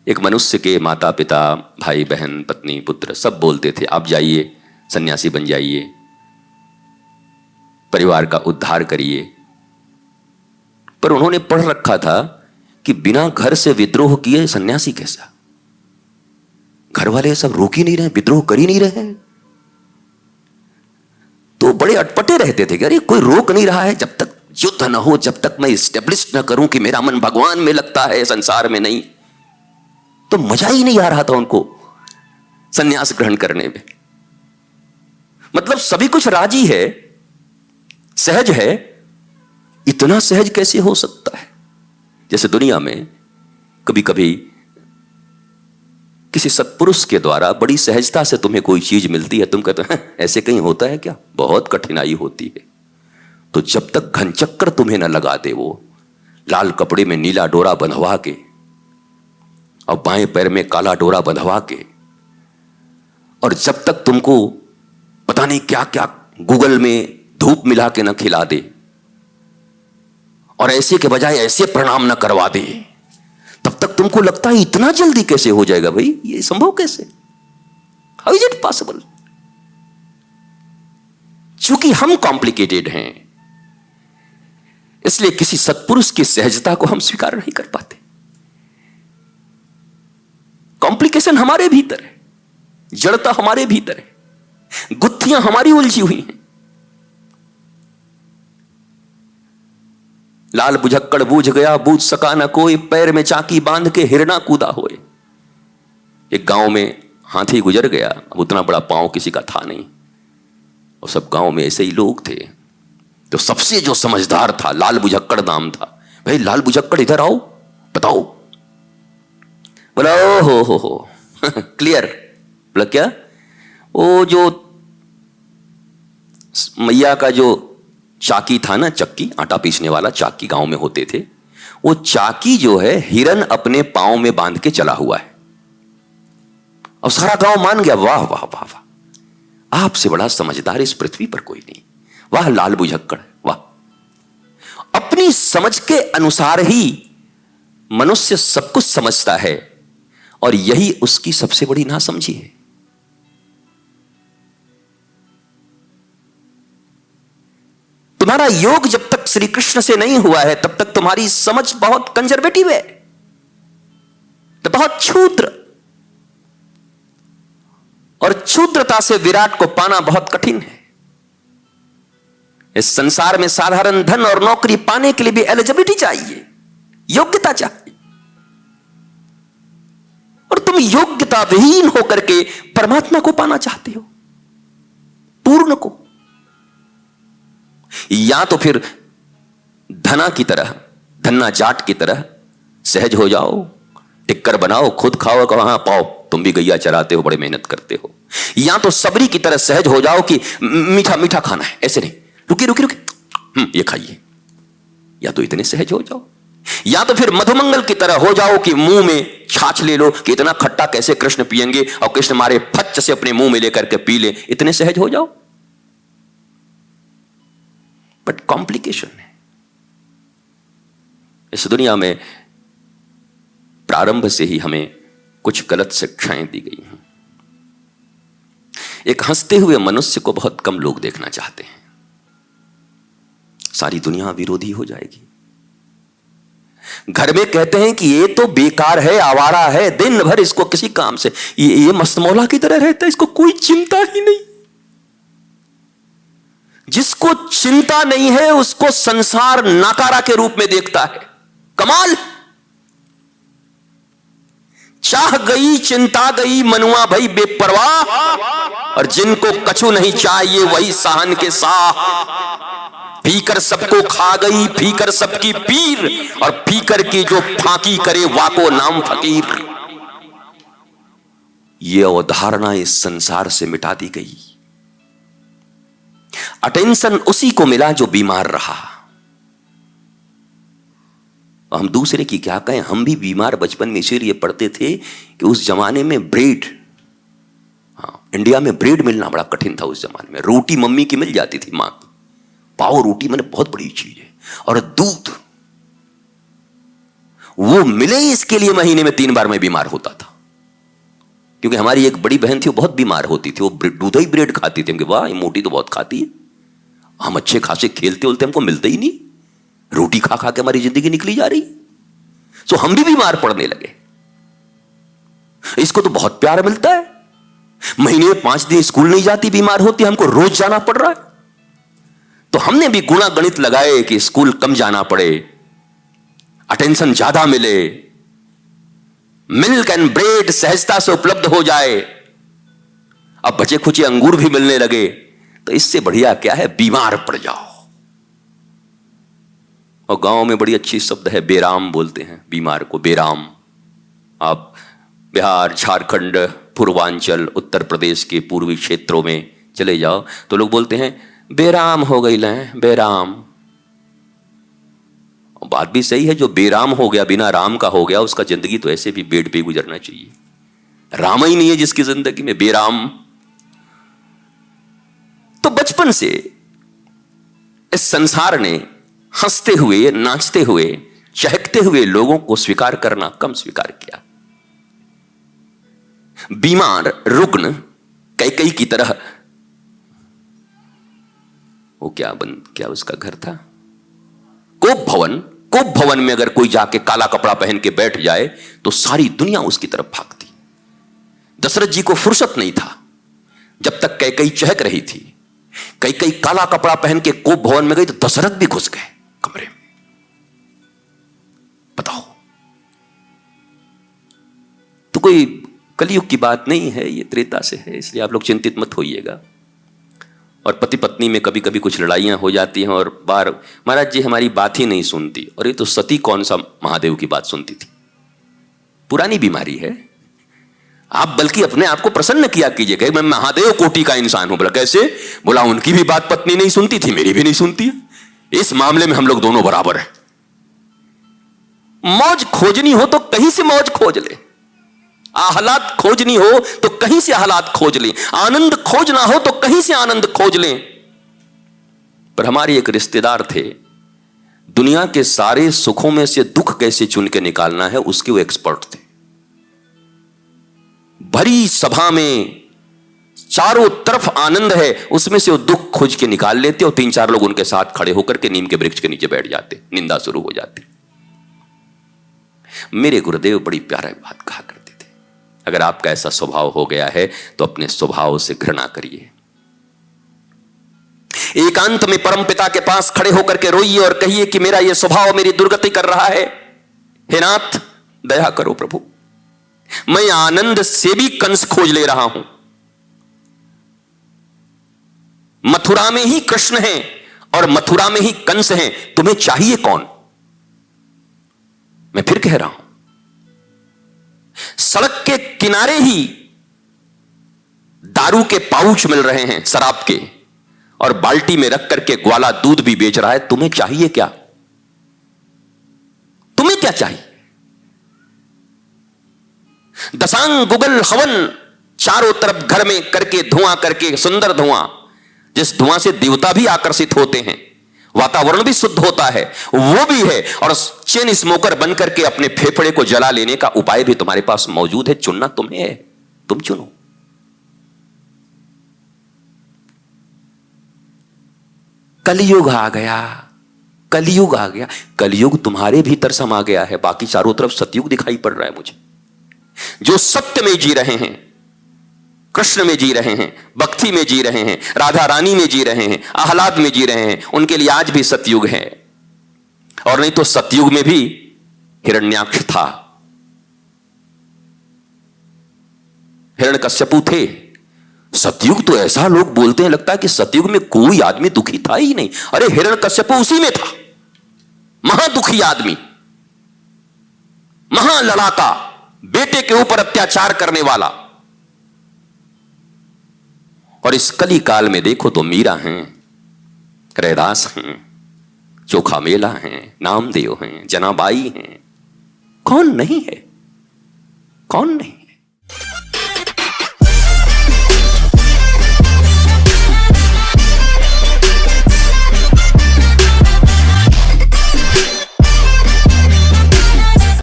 एक मनुष्य के माता पिता, भाई बहन, पत्नी, पुत्र सब बोलते थे आप जाइए सन्यासी बन जाइए, परिवार का उद्धार करिए। पर उन्होंने पढ़ रखा था कि बिना घर से विद्रोह किए सन्यासी कैसा? घर वाले सब रोक ही नहीं रहे, विद्रोह कर ही नहीं रहे, तो बड़े अटपटे रहते थे कि अरे कोई रोक नहीं रहा है, जब तक युद्ध न हो, जब तक मैं इस्टेब्लिश न करूं कि मेरा मन भगवान में लगता है संसार में नहीं, तो मजा ही नहीं आ रहा था उनको सन्यास ग्रहण करने में। मतलब सभी कुछ राजी है, सहज है, इतना सहज कैसे हो सकता है? जैसे दुनिया में कभी कभी किसी सत्पुरुष के द्वारा बड़ी सहजता से तुम्हें कोई चीज मिलती है, तुम कहते हैं ऐसे कहीं होता है क्या? बहुत कठिनाई होती है। तो जब तक घनचक्कर तुम्हें न लगा दे, वो लाल कपड़े में नीला डोरा बंधवा के और बाएं पैर में काला डोरा बंधवा के, और जब तक तुमको पता नहीं क्या क्या गूगल में धूप मिला के न खिला दे और ऐसे के बजाय ऐसे प्रणाम न करवा दे, तब तक तुमको लगता है इतना जल्दी कैसे हो जाएगा? भाई ये संभव कैसे? How is it possible? चूंकि हम कॉम्प्लिकेटेड हैं, इसलिए किसी सत्पुरुष की सहजता को हम स्वीकार नहीं कर पाते। कॉम्प्लिकेशन हमारे भीतर है, जड़ता हमारे भीतर है, गुत्थियां हमारी उलझी हुई हैं। लाल बुझक्कड़ बूझ गया, बूझ सका न कोई, पैर में चाकी बांध के हिरना कूदा होए। एक गांव में हाथी गुजर गया, अब उतना बड़ा पांव किसी का था नहीं, और सब गांव में ऐसे ही लोग थे। तो सबसे जो समझदार था, लाल बुझक्कड़ नाम था, भाई लाल बुझक्कड़ इधर आओ, बताओ। बोला ओ हो क्लियर। बोला क्या? वो जो मैया का जो चाकी था ना, चक्की, आटा पीसने वाला चाकी गांव में होते थे, वो चाकी जो है हिरन अपने पांव में बांध के चला हुआ है। और सारा गांव मान गया, वाह वाह वाह वाह, आपसे बड़ा समझदार इस पृथ्वी पर कोई नहीं, वाह लाल बुझक्कड़, वाह। अपनी समझ के अनुसार ही मनुष्य सब कुछ समझता है, और यही उसकी सबसे बड़ी नासमझी है। तुम्हारा योग जब तक श्री कृष्ण से नहीं हुआ है, तब तक तुम्हारी समझ बहुत कंजर्वेटिव है, तो बहुत क्षुद्र, और क्षुद्रता से विराट को पाना बहुत कठिन है। इस संसार में साधारण धन और नौकरी पाने के लिए भी एलिजिबिलिटी चाहिए, योग्यता चाहिए, और तुम योग्यता विहीन होकर के परमात्मा को पाना चाहते हो, पूर्ण को। या तो फिर धना की तरह, धन्ना जाट की तरह सहज हो जाओ, टिक्कर बनाओ, खुद खाओ, कहो हाँ पाओ, तुम भी गैया चराते हो, बड़े मेहनत करते हो। या तो सबरी की तरह सहज हो जाओ कि मीठा मीठा खाना है, ऐसे नहीं, रुकी रुकी रुकी, ये खाइए। या तो इतने सहज हो जाओ, या तो फिर मधुमंगल की तरह हो जाओ कि मुंह में छाछ ले लो कि इतना खट्टा कैसे कृष्ण पिएंगे, और कृष्ण मारे फच से अपने मुंह में लेकर के पी ले, इतने सहज हो जाओ। बट कॉम्प्लिकेशन है इस दुनिया में। प्रारंभ से ही हमें कुछ गलत शिक्षाएं दी गई हैं। एक हंसते हुए मनुष्य को बहुत कम लोग देखना चाहते हैं, सारी दुनिया विरोधी हो जाएगी। घर में कहते हैं कि ये तो बेकार है, आवारा है, दिन भर इसको किसी काम से, ये मस्तमौला की तरह रहता है, इसको कोई चिंता ही नहीं। जिसको चिंता नहीं है उसको संसार नाकारा के रूप में देखता है। कमाल। चाह गई चिंता गई मनुआ भई बेपरवाह, और जिनको कछु नहीं चाहिए वही साहन के साह। फीकर सबको खा गई फीकर सबकी पीर, और फीकर की जो फांकी करे वाको नाम फकीर। ये अवधारणा इस संसार से मिटा दी गई। अटेंशन उसी को मिला जो बीमार रहा। हम दूसरे की क्या कहें, हम भी बीमार बचपन में इसीलिए पढ़ते थे कि उस जमाने में ब्रेड, हाँ इंडिया में ब्रेड मिलना बड़ा कठिन था उस जमाने में। रोटी मम्मी की मिल जाती थी, मां की पाव रोटी मैंने बहुत बड़ी चीज है, और दूध वो मिले इसके लिए महीने में 3 बार मैं बीमार होता था। क्योंकि हमारी एक बड़ी बहन थी, वो बहुत बीमार होती थी, वो दूध ही ब्रेड खाती थी। वाह, ये मोटी तो बहुत खाती है। हम अच्छे खासे खेलते उलते, हमको मिलते ही नहीं, रोटी खा खा के हमारी जिंदगी निकली जा रही। तो हम भी बीमार पड़ने लगे। इसको तो बहुत प्यार मिलता है, महीने में 5 दिन स्कूल नहीं जाती, बीमार होती, हमको रोज जाना पड़ रहा है। तो हमने भी गुणा गणित लगाए कि स्कूल कम जाना पड़े, अटेंशन ज्यादा मिले, मिल्क एंड ब्रेड सहजता से उपलब्ध हो जाए। अब बचे खुचे अंगूर भी मिलने लगे, तो इससे बढ़िया क्या है, बीमार पड़ जाओ। और गांव में बड़ी अच्छी शब्द है, बेराम बोलते हैं बीमार को, बेराम। आप बिहार, झारखंड, पूर्वांचल, उत्तर प्रदेश के पूर्वी क्षेत्रों में चले जाओ तो लोग बोलते हैं बेराम हो गई लें, बेराम। बात भी सही है, जो बेराम हो गया, बिना राम का हो गया, उसका जिंदगी तो ऐसे भी बेड पे गुजरना चाहिए। राम ही नहीं है जिसकी जिंदगी में, बेराम। तो बचपन से इस संसार ने हंसते हुए, नाचते हुए, चहकते हुए लोगों को स्वीकार करना कम स्वीकार किया। बीमार, रुग्ण, कैकई की तरह, वो क्या उसका घर था, कोप भवन। कोप भवन में अगर कोई जाके काला कपड़ा पहन के बैठ जाए तो सारी दुनिया उसकी तरफ भागती। दशरथ जी को फुर्सत नहीं था, जब तक कैकई चहक रही थी। कैकई काला कपड़ा पहन के कोप भवन में गई तो दशरथ भी घुस गए कमरे में। बताओ, तो कोई कलयुग की बात नहीं है, ये त्रेता से है, इसलिए आप लोग चिंतित मत होइएगा। और पति पत्नी में कभी कभी कुछ लड़ाइयां हो जाती हैं, और बार महाराज जी हमारी बात ही नहीं सुनती। और ये तो सती कौन सा महादेव की बात सुनती थी, पुरानी बीमारी है। आप बल्कि अपने आप को प्रसन्न किया कीजिए, कहे मैं महादेव कोटि का इंसान हूं। बोला कैसे? बोला उनकी भी बात पत्नी नहीं सुनती थी, मेरी भी नहीं सुनती है। इस मामले में हम लोग दोनों बराबर हैं। मौज खोजनी हो तो कहीं से मौज खोज ले, आह्लाद खोजनी हो तो कहीं से आह्लाद खोज लें, आनंद खोजना हो तो कहीं से आनंद खोज लें। पर हमारे एक रिश्तेदार थे, दुनिया के सारे सुखों में से दुख कैसे चुन के निकालना है उसके वो एक्सपर्ट थे। भरी सभा में चारों तरफ आनंद है, उसमें से वो दुख खोज के निकाल लेते और 3-4 लोग उनके साथ खड़े होकर के नीम के वृक्ष के नीचे बैठ जाते, निंदा शुरू हो जाती। मेरे गुरुदेव बड़ी प्यारा बात कहा करते, अगर आपका ऐसा स्वभाव हो गया है तो अपने स्वभाव से घृणा करिए। एकांत में परम पिता के पास खड़े होकर के रोइए और कहिए कि मेरा यह स्वभाव मेरी दुर्गति कर रहा है, हे नाथ दया करो प्रभु, मैं आनंद से भी कंस खोज ले रहा हूं। मथुरा में ही कृष्ण हैं और मथुरा में ही कंस हैं, तुम्हें चाहिए कौन? मैं फिर कह रहा हूं, सड़क के किनारे ही दारू के पाउच मिल रहे हैं शराब के, और बाल्टी में रख करके ग्वाला दूध भी बेच रहा है, तुम्हें चाहिए क्या? तुम्हें क्या चाहिए? दशांग गुगल हवन चारों तरफ घर में करके धुआं करके, सुंदर धुआं, जिस धुआं से देवता भी आकर्षित होते हैं, वातावरण भी शुद्ध होता है, वो भी है। और चेन स्मोकर बन करके अपने फेफड़े को जला लेने का उपाय भी तुम्हारे पास मौजूद है। चुनना तुम्हें है, तुम चुनो। कलयुग आ गया, कलयुग आ गया। कलयुग तुम्हारे भीतर समा गया है, बाकी चारों तरफ सतयुग दिखाई पड़ रहा है मुझे। जो सत्य में जी रहे हैं, कृष्ण में जी रहे हैं, भक्ति में जी रहे हैं, राधा रानी में जी रहे हैं, आह्लाद में जी रहे हैं, उनके लिए आज भी सतयुग है। और नहीं तो सतयुग में भी हिरण्याक्ष था, हिरण्यकश्यपु थे। सतयुग तो ऐसा लोग बोलते हैं, लगता है कि सतयुग में कोई आदमी दुखी था ही नहीं। अरे हिरण्यकश्यपु उसी में था, महादुखी आदमी, महालड़ाका, बेटे के ऊपर अत्याचार करने वाला। और इस कली काल में देखो तो मीरा हैं, रैदास हैं, चोखा मेला हैं, नामदेव हैं, जनाबाई हैं, कौन नहीं है? कौन नहीं?